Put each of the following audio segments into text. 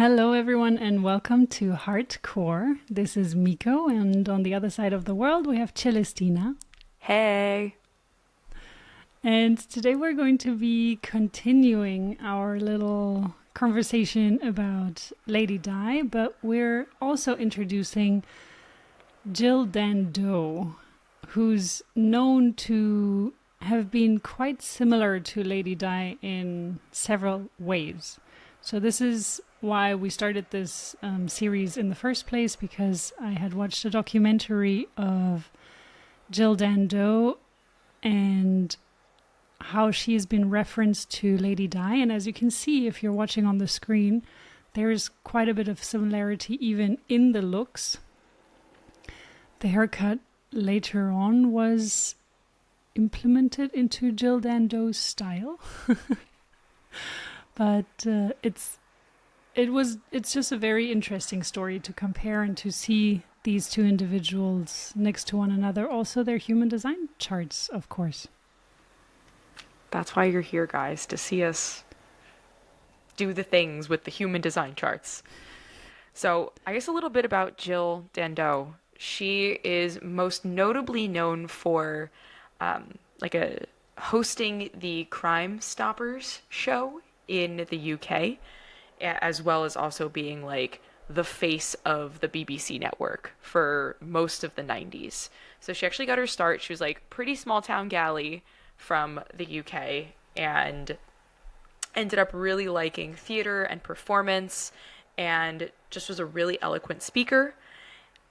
Hello, everyone, and welcome to Heartcore. This is Miko, and on the other side of the world, we have Celestina. Hey. And today we're going to be continuing our little conversation about Lady Di, but we're also introducing Jill Dando, who's known to have been quite similar to Lady Di in several ways. So this is why we started this series in the first place, because I had watched a documentary of Jill Dando and how she's been referenced to Lady Di. And as you can see, if you're watching on the screen, there's quite a bit of similarity even in the looks. The haircut later on was implemented into Jill Dando's style. But it's just a very interesting story to compare and to see these two individuals next to one another. Also, their human design charts, of course. That's why you're here, guys, to see us do the things with the human design charts. So, I guess a little bit about Jill Dando. She is most notably known for hosting the Crime Stoppers show in the UK, as well as also being like the face of the BBC network for most of the 90s. So she actually got her start. She was like pretty small town galley from the UK and ended up really liking theater and performance and just was a really eloquent speaker.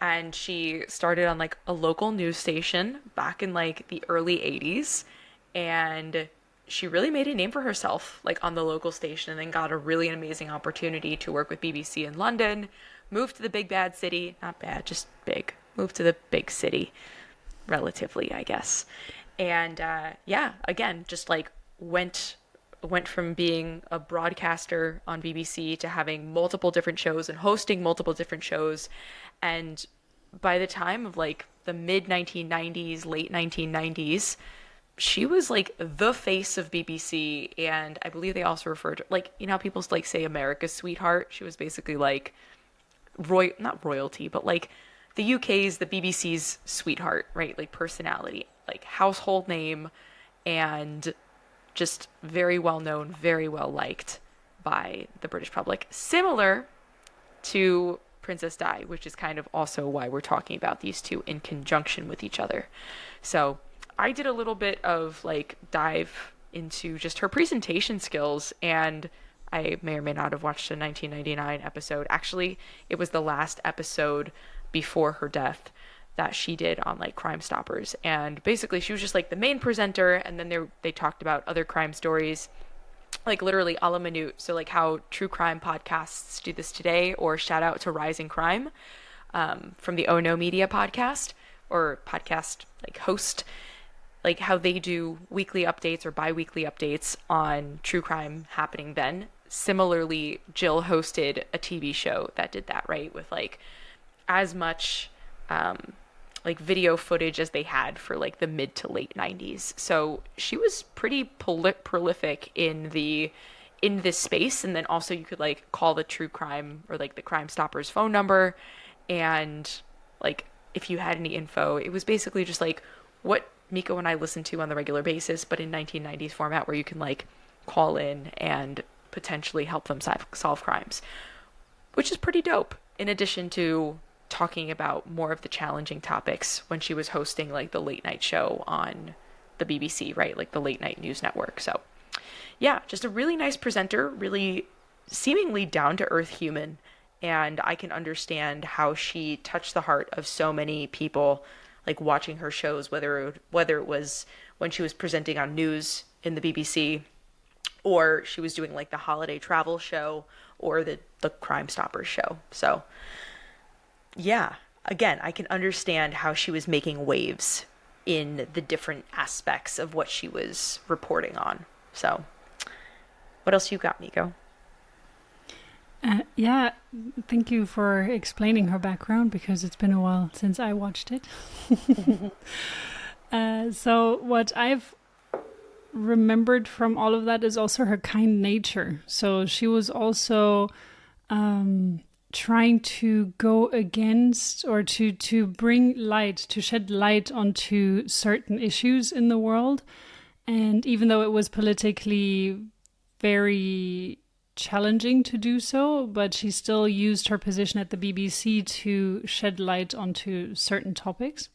And she started on like a local news station back in like the early 80s, and she really made a name for herself like on the local station, and then got a really amazing opportunity to work with BBC in London, moved to the big bad city, not bad, just big, moved to the big city, relatively, I guess. And again, just like went from being a broadcaster on BBC to having multiple different shows and hosting multiple different shows. And by the time of like the mid 1990s, late 1990s, she was like the face of BBC, and I believe they also referred to, like, you know how people like say America's sweetheart? She was basically like not royalty, but like the UK's, the BBC's sweetheart, right? Like personality, like household name, and just very well known, very well liked by the British public. Similar to Princess Di, which is kind of also why we're talking about these two in conjunction with each other. So I did a little bit of like dive into just her presentation skills, and I may or may not have watched a 1999 episode. Actually, it was the last episode before her death that she did on like Crime Stoppers, and basically she was just like the main presenter, and then they talked about other crime stories, like literally a la minute. So like how true crime podcasts do this today, or shout out to Rising Crime from the Oh No Media podcast, or podcast like host, like how they do weekly updates or bi-weekly updates on true crime happening then. Similarly, Jill hosted a TV show that did that, right? With like as much like video footage as they had for like the mid to late 90s. So she was pretty prolific in this space. And then also you could like call the true crime or like the Crime Stoppers phone number, and like if you had any info, it was basically just like what Miko and I listened to on the regular basis, but in 1990s format, where you can like call in and potentially help them solve crimes, which is pretty dope. In addition to talking about more of the challenging topics when she was hosting like the late night show on the BBC, right? Like the late night news network. So yeah, just a really nice presenter, really seemingly down to earth human. And I can understand how she touched the heart of so many people, like watching her shows, whether it was when she was presenting on news in the BBC, or she was doing like the holiday travel show, or the Crime Stoppers show. So yeah, again, I can understand how she was making waves in the different aspects of what she was reporting on. So what else you got, Miko? Yeah, thank you for explaining her background, because it's been a while since I watched it. So what I've remembered from all of that is also her kind nature. So she was also trying to go against or to bring light, to shed light onto certain issues in the world. And even though it was politically very challenging to do so, but she still used her position at the BBC to shed light onto certain topics.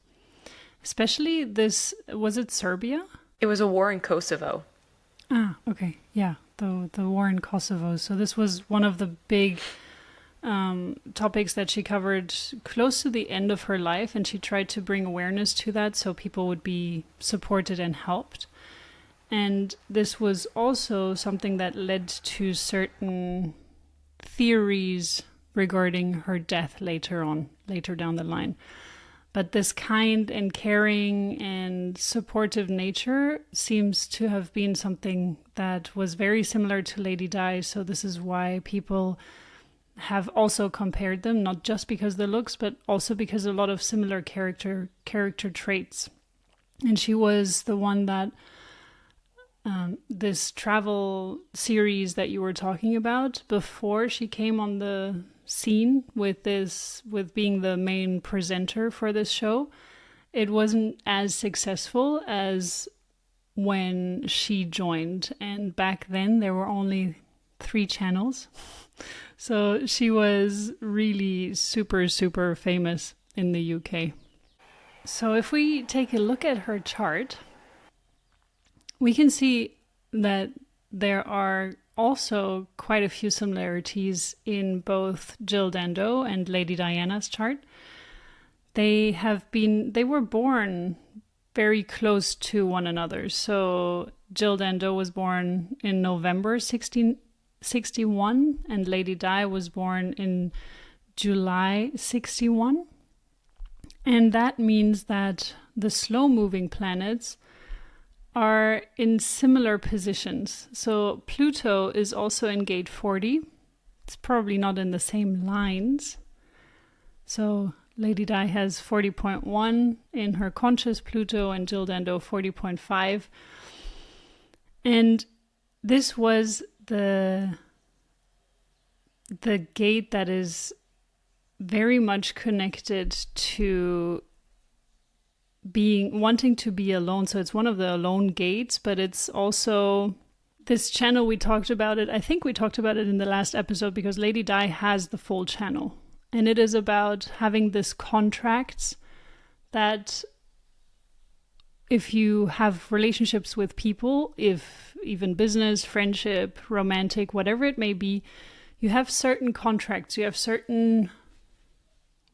Especially this, was it Serbia? It was a war in Kosovo. Ah, okay. Yeah, the war in Kosovo. So this was one of the big topics that she covered close to the end of her life, and she tried to bring awareness to that so people would be supported and helped. And this was also something that led to certain theories regarding her death later down the line. But this kind and caring and supportive nature seems to have been something that was very similar to Lady Di. So this is why people have also compared them, not just because of the looks, but also because a lot of similar character traits. And she was the one that this travel series that you were talking about, before she came on the scene with being the main presenter for this show, it wasn't as successful as when she joined. And back then there were only 3 channels. So she was really super, super famous in the UK. So if we take a look at her chart, we can see that there are also quite a few similarities in both Jill Dando and Lady Diana's chart. They were born very close to one another. So Jill Dando was born in November 1661 and Lady Di was born in July 61. And that means that the slow-moving planets are in similar positions. So Pluto is also in gate 40. It's probably not in the same lines. So Lady Di has 40.1 in her conscious Pluto and Jill Dando 40.5. And this was the gate that is very much connected to wanting to be alone. So it's one of the alone gates, but it's also this channel. We talked about it. I think we talked about it in the last episode, because Lady Di has the full channel, and it is about having this contracts that if you have relationships with people, if even business, friendship, romantic, whatever it may be, you have certain contracts, you have certain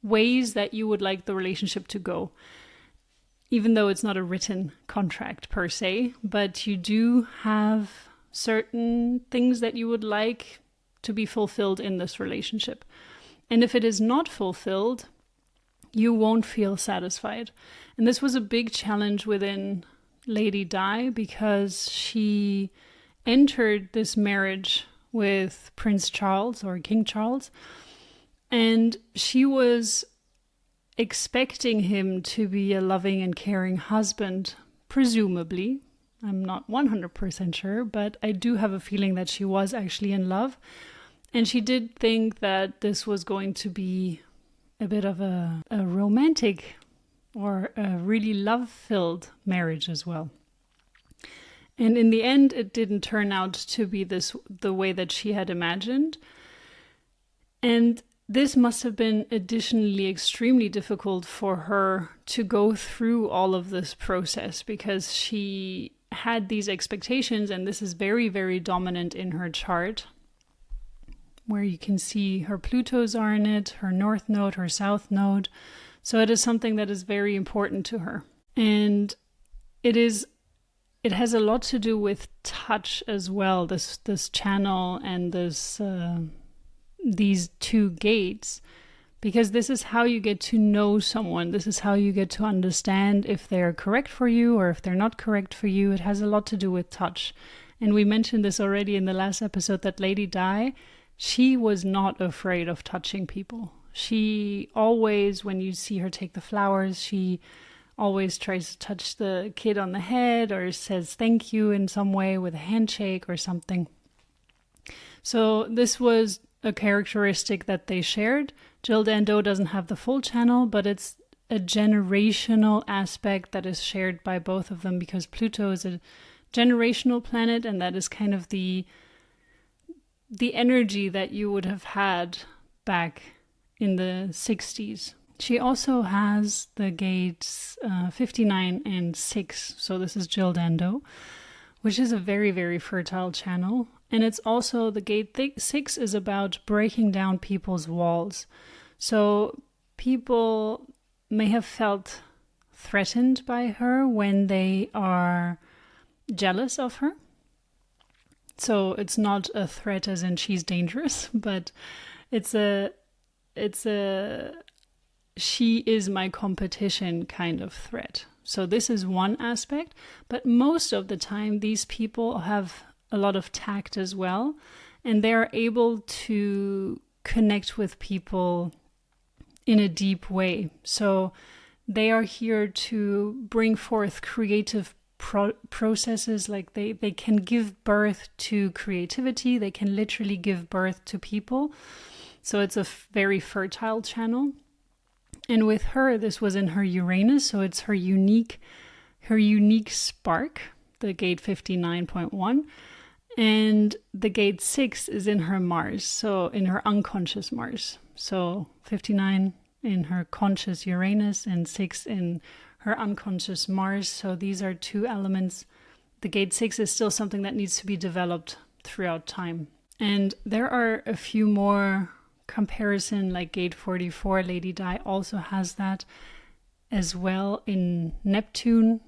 ways that you would like the relationship to go. Even though it's not a written contract per se, but you do have certain things that you would like to be fulfilled in this relationship. And if it is not fulfilled, you won't feel satisfied. And this was a big challenge within Lady Di, because she entered this marriage with Prince Charles or King Charles, and she was expecting him to be a loving and caring husband, presumably. I'm not 100% sure, but I do have a feeling that she was actually in love. And she did think that this was going to be a bit of a romantic or a really love-filled marriage as well. And in the end, it didn't turn out to be the way that she had imagined. And this must have been additionally extremely difficult for her to go through all of this process, because she had these expectations, and this is very, very dominant in her chart, where you can see her Plutos are in it, her North Node, her South Node. So it is something that is very important to her. And it has a lot to do with touch as well, this channel and these 2 gates, because this is how you get to know someone. This is how you get to understand if they're correct for you or if they're not correct for you. It has a lot to do with touch. And we mentioned this already in the last episode, that Lady Di, she was not afraid of touching people. She always, when you see her take the flowers, she always tries to touch the kid on the head or says thank you in some way with a handshake or something. So this was a characteristic that they shared. Jill Dando doesn't have the full channel, but it's a generational aspect that is shared by both of them, because Pluto is a generational planet, and that is kind of the energy that you would have had back in the 60s. She also has the gates 59 and 6. So this is Jill Dando, which is a very, very fertile channel. And it's also the gate 6 is about breaking down people's walls. So people may have felt threatened by her when they are jealous of her. So it's not a threat as in she's dangerous, but it's a she is my competition kind of threat. So this is one aspect, but most of the time these people have a lot of tact as well, and they are able to connect with people in a deep way. So they are here to bring forth creative processes, like they can give birth to creativity, they can literally give birth to people. So it's a very fertile channel. And with her, this was in her Uranus, so it's her unique spark, the gate 59.1. And the gate 6 is in her Mars, so in her unconscious Mars. So 59 in her conscious Uranus and 6 in her unconscious Mars. So these are two elements. The gate 6 is still something that needs to be developed throughout time. And there are a few more comparison, like gate 44, Lady Di also has that as well in Neptune.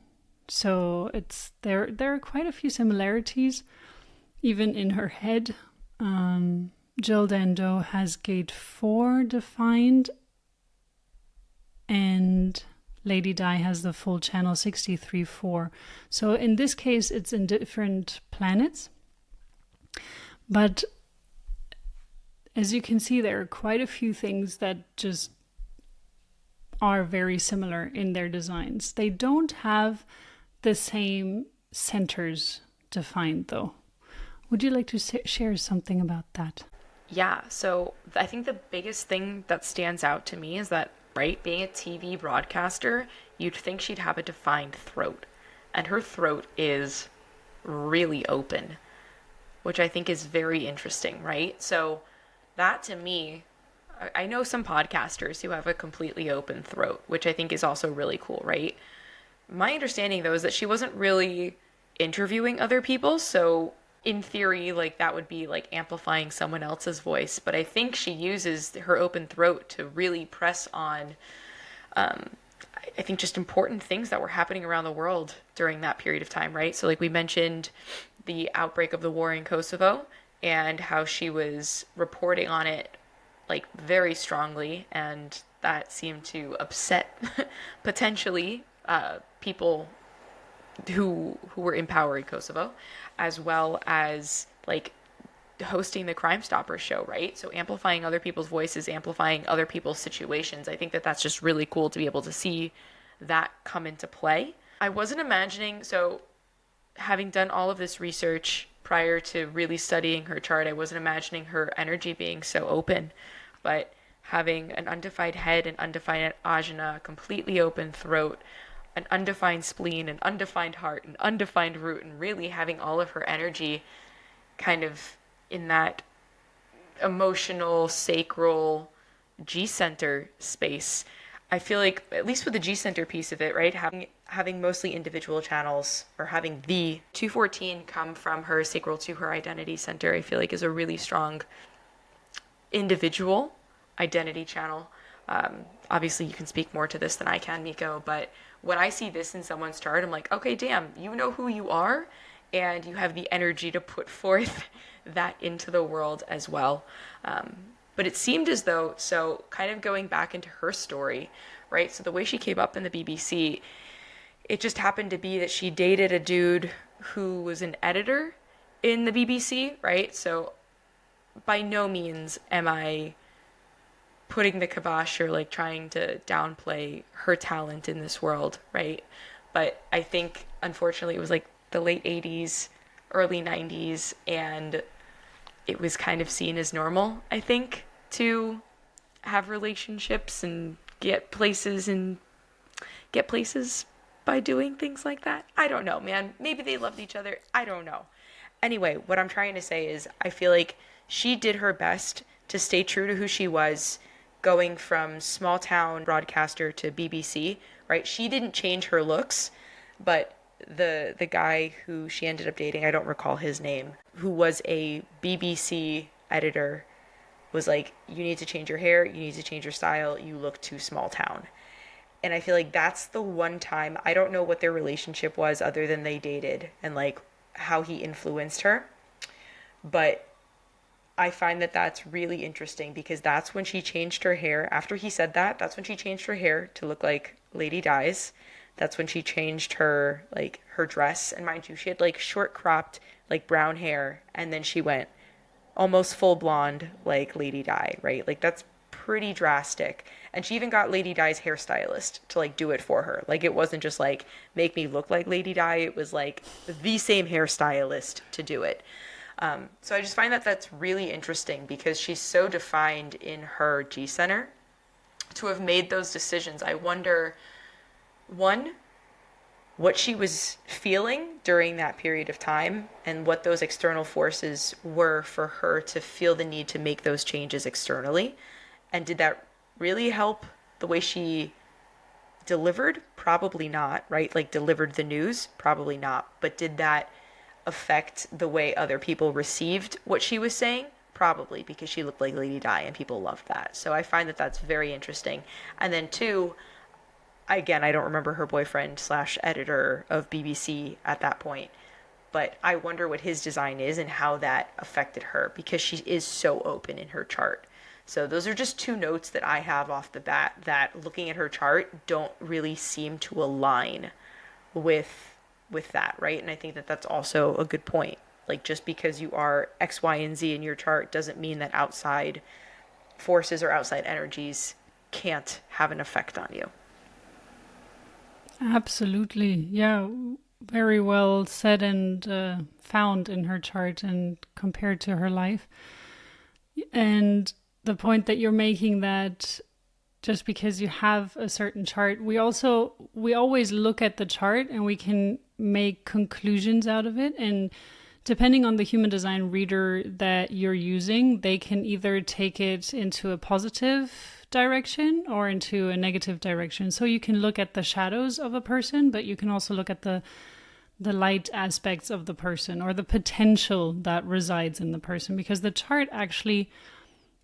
So there are quite a few similarities, even in her head. Jill Dando has gate 4 defined, and Lady Di has the full channel 63.4. So in this case, it's in different planets. But as you can see, there are quite a few things that just are very similar in their designs. They don't have the same centers defined, though. Would you like to share something about that? Yeah, so I think the biggest thing that stands out to me is that, right, being a TV broadcaster, you'd think she'd have a defined throat. And her throat is really open, which I think is very interesting, right? So that to me, I know some podcasters who have a completely open throat, which I think is also really cool, right? My understanding, though, is that she wasn't really interviewing other people, so in theory, like, that would be like amplifying someone else's voice, but I think she uses her open throat to really press on, I think, just important things that were happening around the world during that period of time, right? So, like, we mentioned the outbreak of the war in Kosovo and how she was reporting on it, like, very strongly, and that seemed to upset potentially people who were in power in Kosovo, as well as, like, hosting the Crime Stoppers show, right? So amplifying other people's voices, amplifying other people's situations. I think that that's just really cool to be able to see that come into play. I wasn't imagining, so having done all of this research prior to really studying her chart, I wasn't imagining her energy being so open, but having an undefined head, an undefined ajna, completely open throat, an undefined spleen, an undefined heart, an undefined root, and really having all of her energy kind of in that emotional, sacral G-center space. I feel like, at least with the G-center piece of it, right, having mostly individual channels, or having the 214 come from her sacral to her identity center, I feel like is a really strong individual identity channel. Obviously, you can speak more to this than I can, Miko, but when I see this in someone's chart, I'm like, okay, damn, you know who you are, and you have the energy to put forth that into the world as well. But it seemed as though, so kind of going back into her story, right? So the way she came up in the BBC, it just happened to be that she dated a dude who was an editor in the BBC, right? So by no means am I putting the kibosh or like trying to downplay her talent in this world, right? But I think, unfortunately, it was like the late 80s, early 90s, and it was kind of seen as normal, I think, to have relationships and get places by doing things like that. I don't know, man. Maybe they loved each other. I don't know. Anyway, what I'm trying to say is I feel like she did her best to stay true to who she was, going from small town broadcaster to BBC, right? She didn't change her looks, but the guy who she ended up dating, I don't recall his name, who was a BBC editor, was like, you need to change your hair, you need to change your style, you look too small town. And I feel like that's the one time, I don't know what their relationship was other than they dated and like how he influenced her. But I find that that's really interesting because that's when she changed her hair. After he said that, that's when she changed her hair to look like Lady Di's. That's when she changed her, like, her dress. And mind you, she had like short cropped, like brown hair. And then she went almost full blonde like Lady Di, right? Like that's pretty drastic. And she even got Lady Di's hairstylist to like do it for her. Like it wasn't just like make me look like Lady Di, it was like the same hairstylist to do it. So I just find that that's really interesting because she's so defined in her G center to have made those decisions. I wonder, one, what she was feeling during that period of time and what those external forces were for her to feel the need to make those changes externally. And did that really help the way she delivered? Probably not, right? Like delivered the news? Probably not. But did that affect the way other people received what she was saying? Probably, because she looked like Lady Di and people loved that. So I find that that's very interesting. And then two, again, I don't remember her boyfriend slash editor of BBC at that point, but I wonder what his design is and how that affected her because she is so open in her chart. So those are just two notes that I have off the bat that looking at her chart don't really seem to align with that, right? And I think that that's also a good point. Like just because you are X, Y, and Z in your chart doesn't mean that outside forces or outside energies can't have an effect on you. Absolutely. Yeah. Very well said and found in her chart and compared to her life. And the point that you're making that just because you have a certain chart, we always look at the chart and we can make conclusions out of it. And depending on the human design reader that you're using, they can either take it into a positive direction or into a negative direction. So you can look at the shadows of a person, but you can also look at the light aspects of the person or the potential that resides in the person, because the chart actually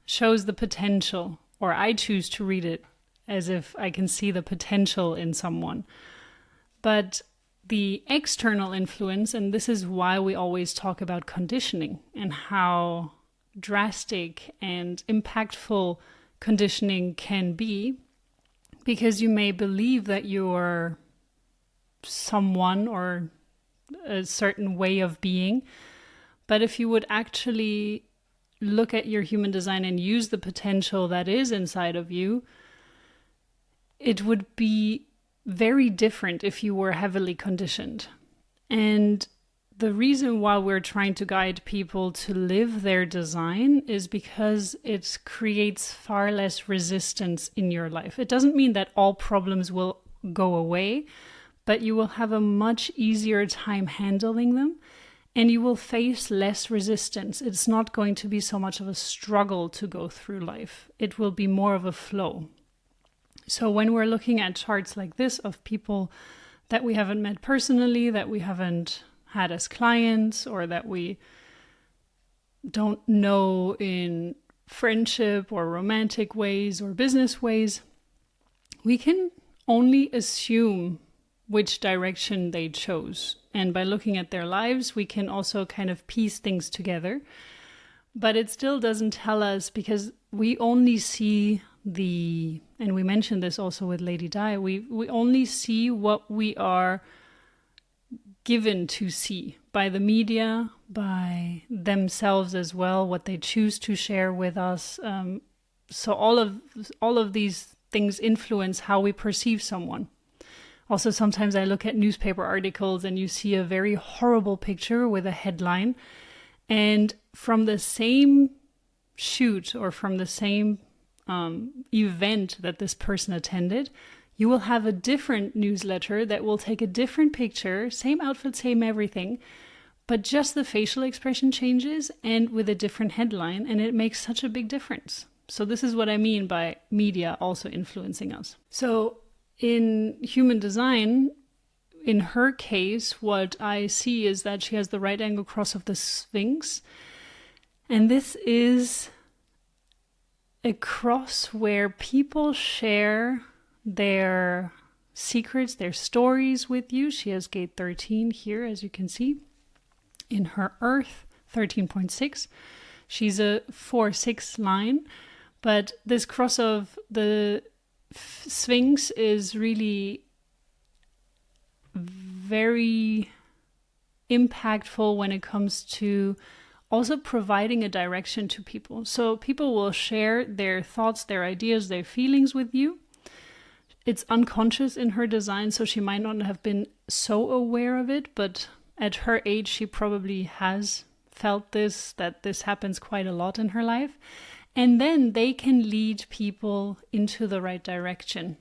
shows the potential, or I choose to read it as if I can see the potential in someone. But the external influence, and this is why we always talk about conditioning and how drastic and impactful conditioning can be, because you may believe that you're someone or a certain way of being. But if you would actually look at your human design and use the potential that is inside of you, it would be very different if you were heavily conditioned. And the reason why we're trying to guide people to live their design is because it creates far less resistance in your life. It doesn't mean that all problems will go away, but you will have a much easier time handling them and you will face less resistance. It's not going to be so much of a struggle to go through life. It will be more of a flow. So when we're looking at charts like this of people that we haven't met personally, that we haven't had as clients, or that we don't know in friendship or romantic ways or business ways, we can only assume which direction they chose. And by looking at their lives, we can also kind of piece things together. But it still doesn't tell us, because we only see and we mentioned this also with Lady Di, we only see what we are given to see by the media, by themselves as well, what they choose to share with us. So all of these things influence how we perceive someone. Also, sometimes I look at newspaper articles and you see a very horrible picture with a headline. And from the same shoot or from the same event that this person attended, you will have a different newsletter that will take a different picture, same outfit, same everything, but just the facial expression changes and with a different headline, and it makes such a big difference. So this is what I mean by media also influencing us. So in human design, in her case, what I see is that she has the right angle cross of the Sphinx. And this is a cross where people share their secrets, their stories with you. She has gate 13 here, as you can see. In her Earth, 13.6. She's a 4-6 line. But this cross of the Sphinx is really very impactful when it comes to also providing a direction to people. So people will share their thoughts, their ideas, their feelings with you. It's unconscious in her design, so she might not have been so aware of it, but at her age, she probably has felt this, that this happens quite a lot in her life. And then they can lead people into the right direction.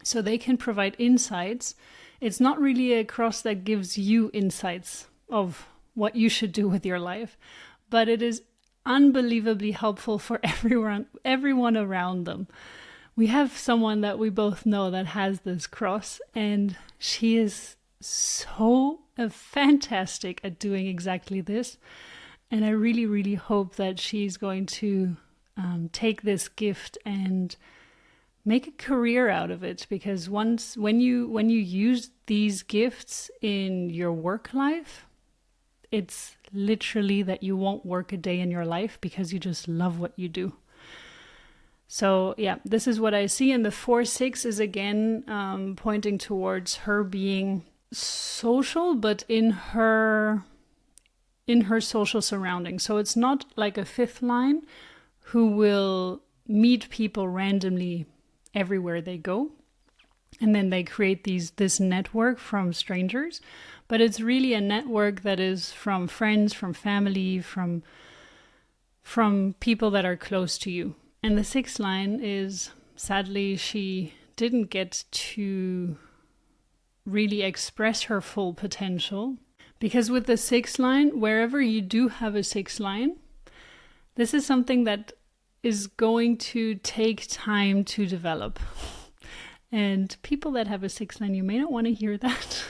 So they can provide insights. It's not really a cross that gives you insights of what you should do with your life, but it is unbelievably helpful for everyone around them. We have someone that we both know that has this cross, and she is so fantastic at doing exactly this. And I really, really hope that she's going to take this gift and make a career out of it, because when you use these gifts in your work life, it's literally that you won't work a day in your life because you just love what you do. So yeah, this is what I see. And the 4-6 is again pointing towards her being social, but in her social surroundings. So it's not like a 5th line who will meet people randomly everywhere they go, and then they create this network from strangers, but it's really a network that is from friends, from family, from people that are close to you. And the 6th line is, sadly, she didn't get to really express her full potential, because with the 6th line, wherever you do have a 6th line, this is something that is going to take time to develop. And people that have a 6th line, you may not want to hear that,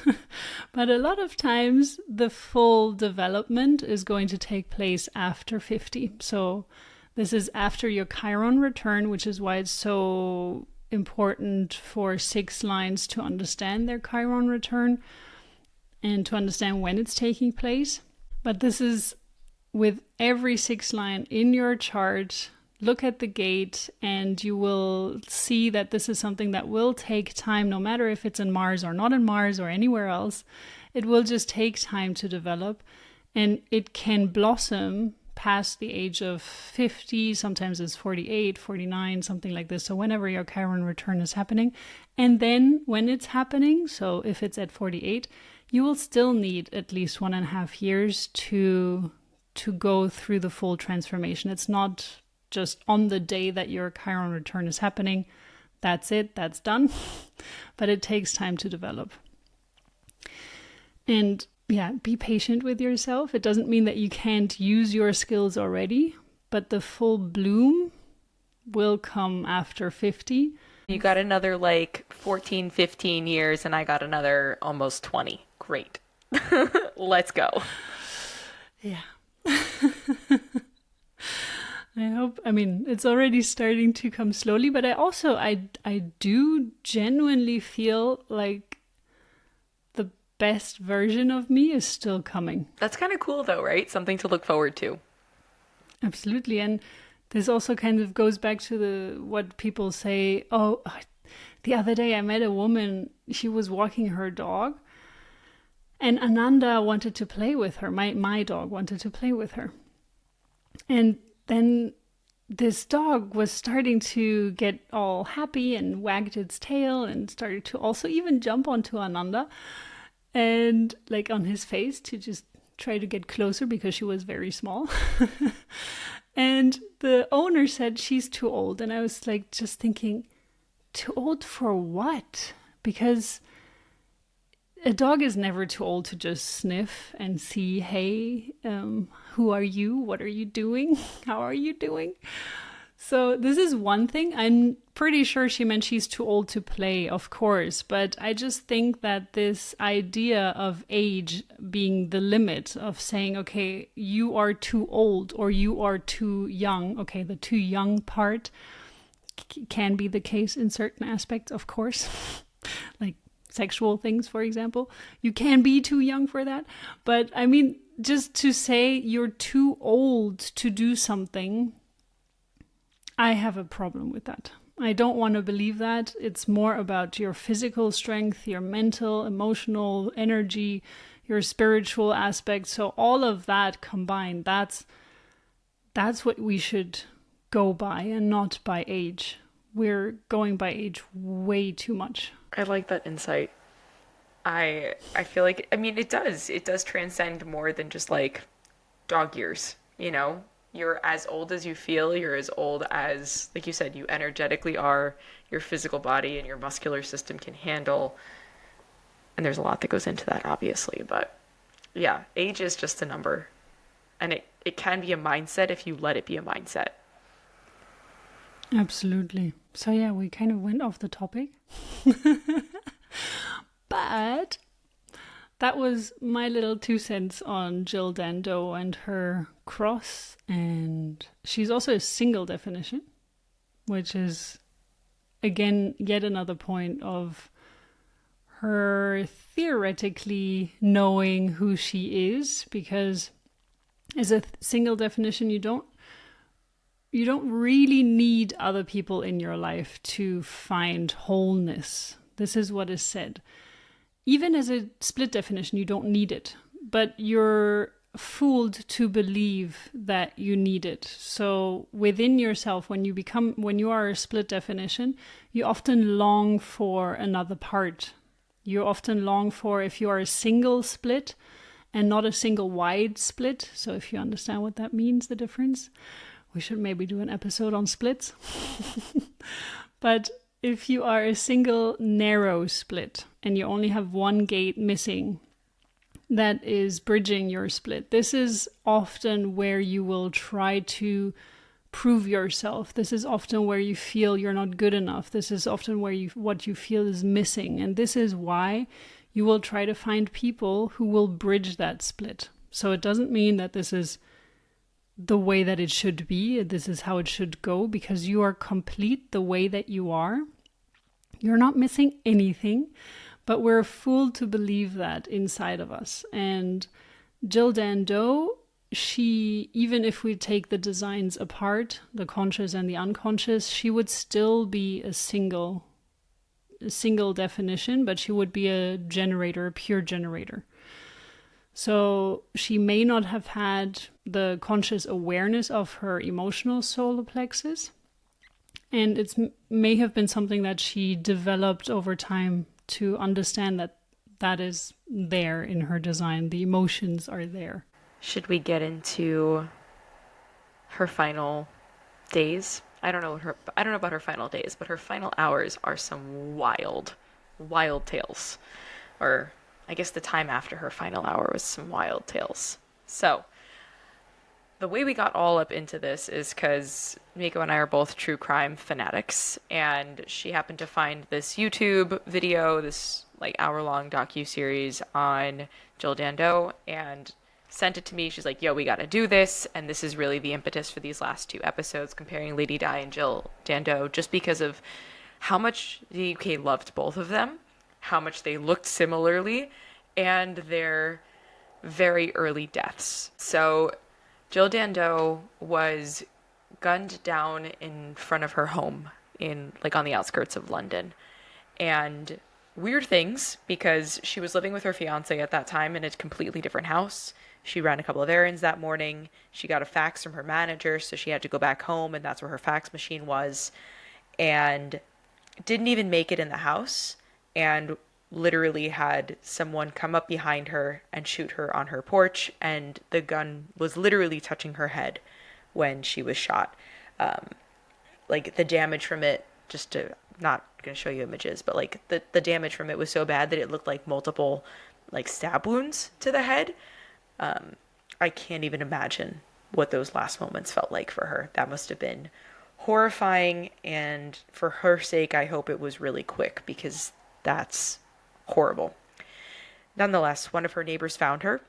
but a lot of times the full development is going to take place after 50. So this is after your Chiron return, which is why it's so important for 6th lines to understand their Chiron return and to understand when it's taking place. But this is with every 6th line in your chart. Look at the gate and you will see that this is something that will take time, no matter if it's in Mars or not in Mars or anywhere else. It will just take time to develop, and it can blossom past the age of 50, sometimes it's 48, 49, something like this. So whenever your Chiron return is happening, and then when it's happening, so if it's at 48, you will still need at least 1.5 years to go through the full transformation. It's not just on the day that your Chiron return is happening, that's it, that's done. But it takes time to develop. And yeah, be patient with yourself. It doesn't mean that you can't use your skills already, but the full bloom will come after 50. You got another 14, 15 years, and I got another almost 20. Great. Let's go. Yeah. It's already starting to come slowly, but I do genuinely feel like the best version of me is still coming. That's kind of cool though, right? Something to look forward to. Absolutely. And this also kind of goes back to what people say, oh, the other day I met a woman, she was walking her dog, and Ananda wanted to play with her. My dog wanted to play with her. And then this dog was starting to get all happy and wagged its tail and started to also even jump onto Ananda and on his face to just try to get closer because she was very small. And the owner said she's too old. And I was like, just thinking, too old for what? Because a dog is never too old to just sniff and see, hey, who are you? What are you doing? How are you doing? So this is one thing. I'm pretty sure she meant she's too old to play, of course. But I just think that this idea of age being the limit of saying, okay, you are too old or you are too young. Okay, the too young part can be the case in certain aspects, of course. Like sexual things, for example. You can be too young for that. But I mean, just to say you're too old to do something, I have a problem with that. I don't want to believe that. It's more about your physical strength, your mental, emotional energy, your spiritual aspects. So all of that combined, that's what we should go by and not by age. We're going by age way too much. I like that insight. I feel like, I mean, it does transcend more than just like dog years, you know? You're as old as you feel, you're as old as, like you said, you energetically are, your physical body and your muscular system can handle. And there's a lot that goes into that, obviously. But yeah, age is just a number. And it can be a mindset if you let it be a mindset. Absolutely. So yeah, we kind of went off the topic. But that was my little 2 cents on Jill Dando and her cross. And she's also a single definition, which is, again, yet another point of her theoretically knowing who she is, because as a single definition, you don't really need other people in your life to find wholeness. This is what is said. Even as a split definition, you don't need it, but you're fooled to believe that you need it. So within yourself, when you are a split definition, you often long for another part. You often long for, if you are a single split and not a single wide split. So if you understand what that means, the difference, we should maybe do an episode on splits. But if you are a single narrow split and you only have one gate missing that is bridging your split, this is often where you will try to prove yourself. This is often where you feel you're not good enough. This is often where what you feel is missing. And this is why you will try to find people who will bridge that split. So it doesn't mean that this is the way that it should be, this is how it should go, because you are complete the way that you are. You're not missing anything, but we're fooled to believe that inside of us. And Jill Dando, she, even if we take the designs apart, the conscious and the unconscious, she would still be a single definition, but she would be a generator, a pure generator. So she may not have had the conscious awareness of her emotional solar plexus. And it may have been something that she developed over time to understand that that is there in her design. The emotions are there. Should we get into her final days? I don't know about her final days, but her final hours are some wild tales. Or I guess the time after her final hour was some wild tales. So the way we got all up into this is because Miko and I are both true crime fanatics, and she happened to find this YouTube video, this like hour-long docu-series on Jill Dando, and sent it to me. She's like, yo, we gotta do this, and this is really the impetus for these last 2 episodes, comparing Lady Di and Jill Dando, just because of how much the UK loved both of them, how much they looked similarly, and their very early deaths. So Jill Dando was gunned down in front of her home on the outskirts of London. And weird things, because she was living with her fiance at that time in a completely different house. She ran a couple of errands that morning. She got a fax from her manager, so she had to go back home, and that's where her fax machine was. And didn't even make it in the house. And literally had someone come up behind her and shoot her on her porch, and the gun was literally touching her head when she was shot. Like the damage from it, just to not gonna show you images, but like the damage from it was so bad that it looked like multiple like stab wounds to the head. I can't even imagine what those last moments felt like for her. That must have been horrifying, and for her sake, I hope it was really quick because that's horrible. Nonetheless, one of her neighbors found her,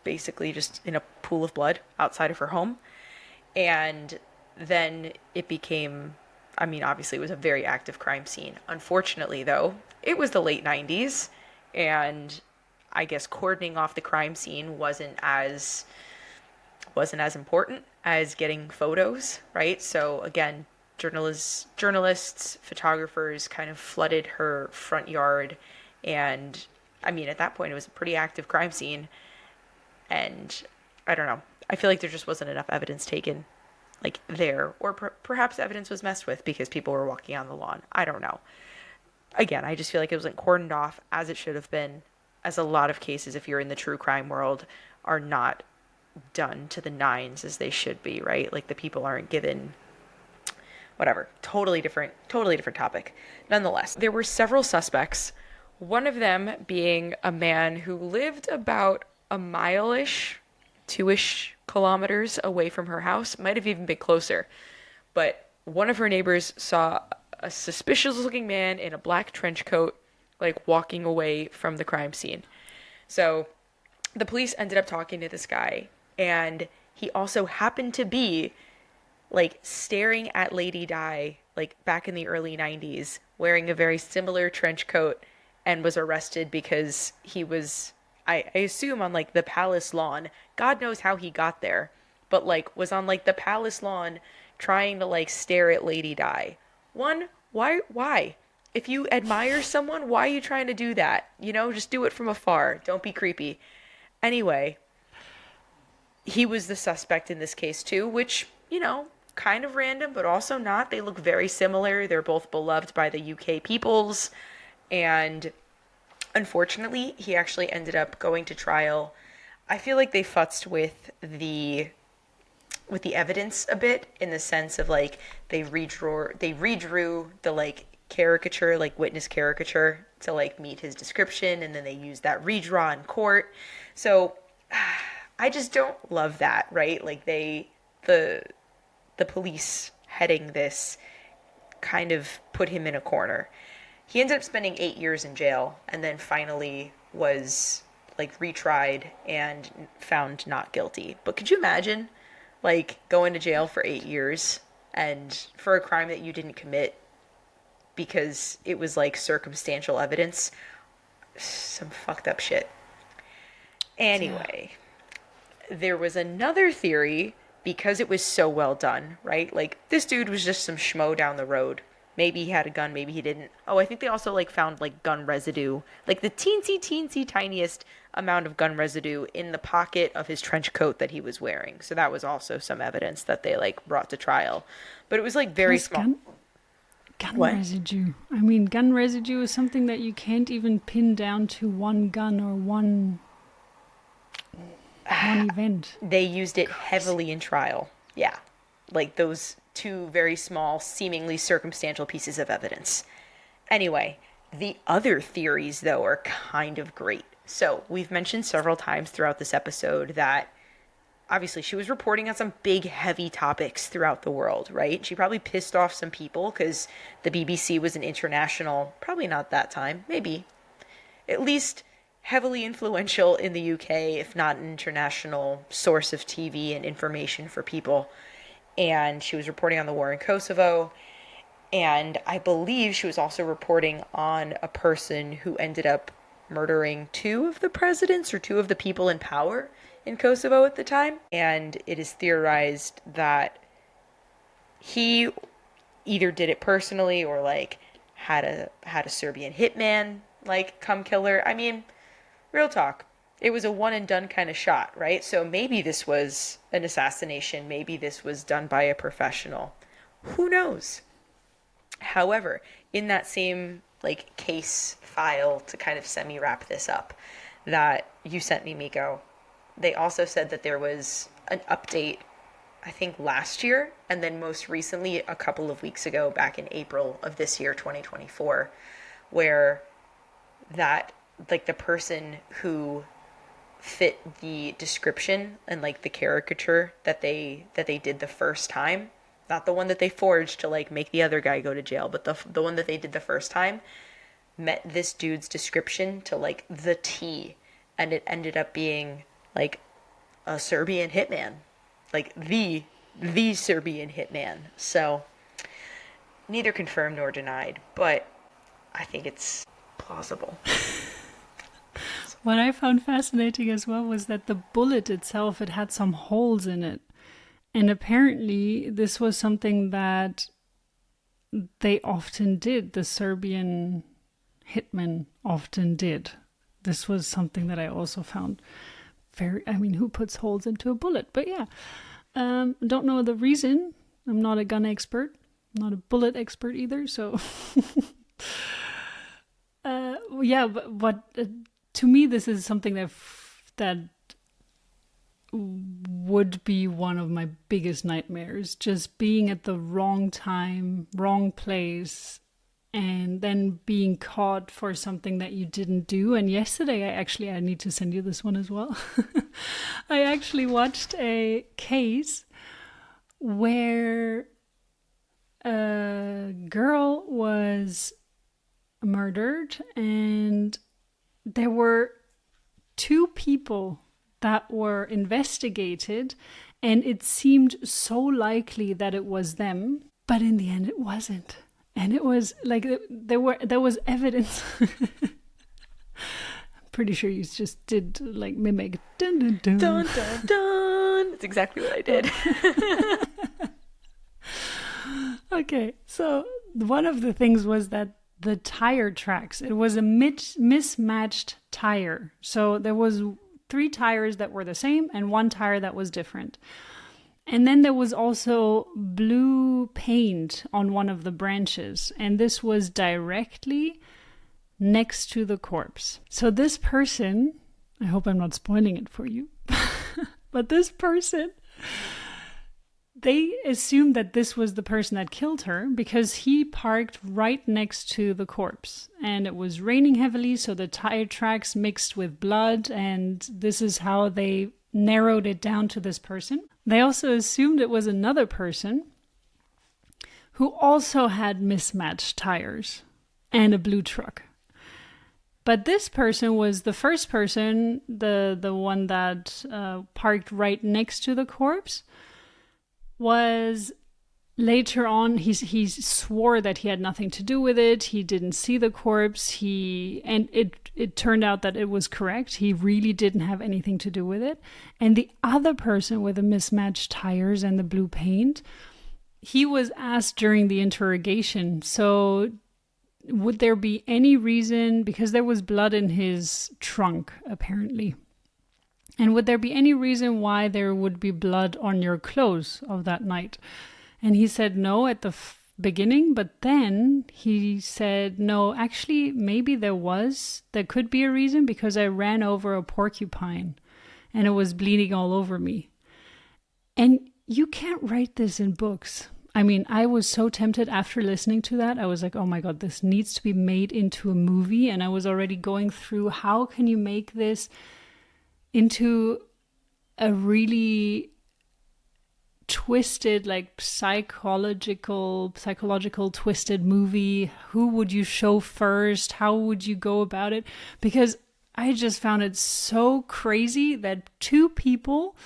basically just in a pool of blood outside of her home. And then it became, I mean, obviously it was a very active crime scene. Unfortunately, though, it was the late 90s, and I guess cordoning off the crime scene wasn't as important as getting photos, right? So again, journalists, photographers kind of flooded her front yard, and I mean, at that point, it was a pretty active crime scene, and I don't know. I feel like there just wasn't enough evidence taken, like there, or perhaps evidence was messed with because people were walking on the lawn. I don't know. Again, I just feel like it wasn't cordoned off as it should have been, as a lot of cases, if you're in the true crime world, are not done to the nines as they should be, right? Like the people aren't given whatever. Totally different topic. Nonetheless, there were several suspects, one of them being a man who lived about a mile-ish, 2-ish kilometers away from her house, might have even been closer. But one of her neighbors saw a suspicious looking man in a black trench coat, like walking away from the crime scene. So the police ended up talking to this guy, and he also happened to be like staring at Lady Di, like back in the early 90s, wearing a very similar trench coat, and was arrested because he was, I assume, on like the palace lawn. God knows how he got there, but like was on like the palace lawn trying to like stare at Lady Di. One, why? If you admire someone, why are you trying to do that? You know, just do it from afar. Don't be creepy. Anyway, he was the suspect in this case too, which, you know, kind of random, but also not. They look very similar. They're both beloved by the UK peoples. And unfortunately, he actually ended up going to trial. I feel like they futzed with the evidence a bit, in the sense of like they redrew the like caricature, like witness caricature, to like meet his description, and then they used that redraw in court. So I just don't love that, right? Like the police heading this kind of put him in a corner. He ended up spending 8 years in jail, and then finally was like retried and found not guilty. But could you imagine like going to jail for 8 years and for a crime that you didn't commit because it was like circumstantial evidence? Some fucked up shit. Anyway, there was another theory, because it was so well done, right? Like, this dude was just some schmo down the road. Maybe he had a gun, maybe he didn't. Oh, I think they also, like, found, like, gun residue. Like, the teensy tiniest amount of gun residue in the pocket of his trench coat that he was wearing. So that was also some evidence that they, like, brought to trial. But it was, like, very small. Gun residue. I mean, gun residue is something that you can't even pin down to one gun or one event. They used it heavily in trial. Yeah. Like those two very small, seemingly circumstantial pieces of evidence. Anyway, the other theories, though, are kind of great. So we've mentioned several times throughout this episode that obviously she was reporting on some big, heavy topics throughout the world, right? She probably pissed off some people because the BBC was an international, probably not that time, maybe, at least heavily influential in the UK, if not an international source of TV and information for people. And she was reporting on the war in Kosovo. And I believe she was also reporting on a person who ended up murdering two of the presidents or two of the people in power in Kosovo at the time. And it is theorized that he either did it personally or like had a Serbian hitman like come kill her. I mean, real talk. It was a one and done kind of shot, right? So maybe this was an assassination. Maybe this was done by a professional. Who knows? However, in that same like case file to kind of semi-wrap this up that you sent me, Miko, they also said that there was an update, I think last year, and then most recently a couple of weeks ago, back in April of this year, 2024, where that, like, the person who fit the description and like the caricature that they did the first time, not the one that they forged to like make the other guy go to jail, but the one that they did the first time, met this dude's description to like the T, and it ended up being like a Serbian hitman, like the Serbian hitman. So neither confirmed nor denied, but I think it's plausible. What I found fascinating as well was that the bullet itself, it had some holes in it. And apparently this was something that they often did. The Serbian hitmen often did. This was something that I also found who puts holes into a bullet? But yeah, don't know the reason. I'm not a gun expert, not a bullet expert either. So but to me, this is something that would be one of my biggest nightmares. Just being at the wrong time, wrong place, and then being caught for something that you didn't do. And yesterday, I need to send you this one as well. I actually watched a case where a girl was murdered, and there were two people that were investigated, and it seemed so likely that it was them, but in the end it wasn't. And it was like there was evidence. I'm pretty sure you just did like mimic dun dun dun dun dun dun. That's exactly what I did. Okay, so one of the things was that the tire tracks, it was a mismatched tire. So there was 3 tires that were the same and 1 tire that was different. And then there was also blue paint on one of the branches, and this was directly next to the corpse. So this person, I hope I'm not spoiling it for you, but this person, they assumed that this was the person that killed her because he parked right next to the corpse, and it was raining heavily, so the tire tracks mixed with blood, and this is how they narrowed it down to this person. They also assumed it was another person who also had mismatched tires and a blue truck. But this person was the first person, the one that parked right next to the corpse, was later on, he swore that he had nothing to do with it. He didn't see the corpse. And it turned out that it was correct. He really didn't have anything to do with it. And the other person with the mismatched tires and the blue paint, he was asked during the interrogation, so would there be any reason, because there was blood in his trunk apparently, and would there be any reason why there would be blood on your clothes of that night? And he said no at the beginning, but then he said, no, actually, maybe there could be a reason, because I ran over a porcupine and it was bleeding all over me. And you can't write this in books. I mean, I was so tempted after listening to that. I was like, oh my God, this needs to be made into a movie. And I was already going through, how can you make this into a really twisted, like psychological twisted movie? Who would you show first? How would you go about it? Because I just found it so crazy that 2 people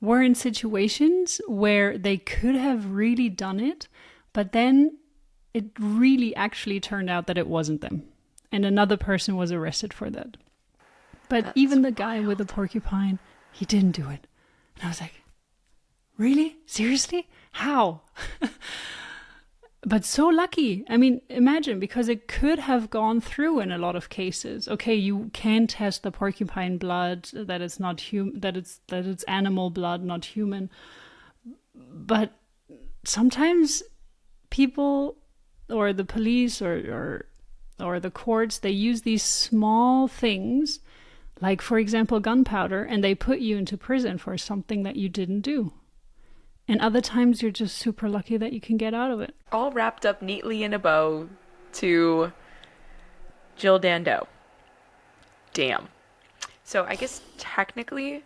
were in situations where they could have really done it, but then it really actually turned out that it wasn't them, and another person was arrested for that. But that's even the guy with the porcupine, he didn't do it. And I was like, really? Seriously? How? But so lucky. I mean, imagine, because it could have gone through in a lot of cases. Okay, you can test the porcupine blood, that it's not that it's animal blood, not human. But sometimes people or the police or or the courts, they use these small things, like, for example, gunpowder, and they put you into prison for something that you didn't do. And other times you're just super lucky that you can get out of it. All wrapped up neatly in a bow to Jill Dando. Damn. So I guess technically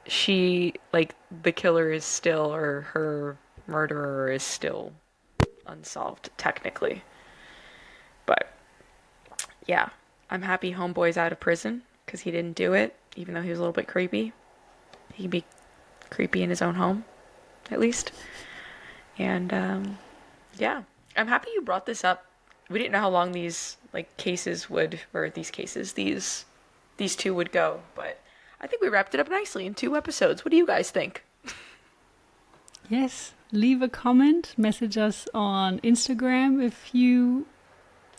she, like, the killer is still, or her murderer is still unsolved, technically. But yeah, I'm happy Homeboy's out of prison because he didn't do it, even though he was a little bit creepy. He can be creepy in his own home, at least. And yeah, I'm happy you brought this up. We didn't know how long these cases would, or these two would go, but I think we wrapped it up nicely in 2 episodes. What do you guys think? Yes, leave a comment, message us on Instagram if you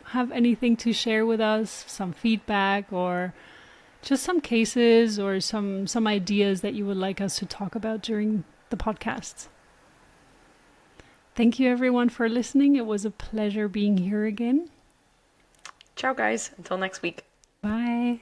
have anything to share with us, some feedback or just some cases or some ideas that you would like us to talk about during the podcasts. Thank you everyone for listening. It was a pleasure being here again. Ciao guys, until next week. Bye.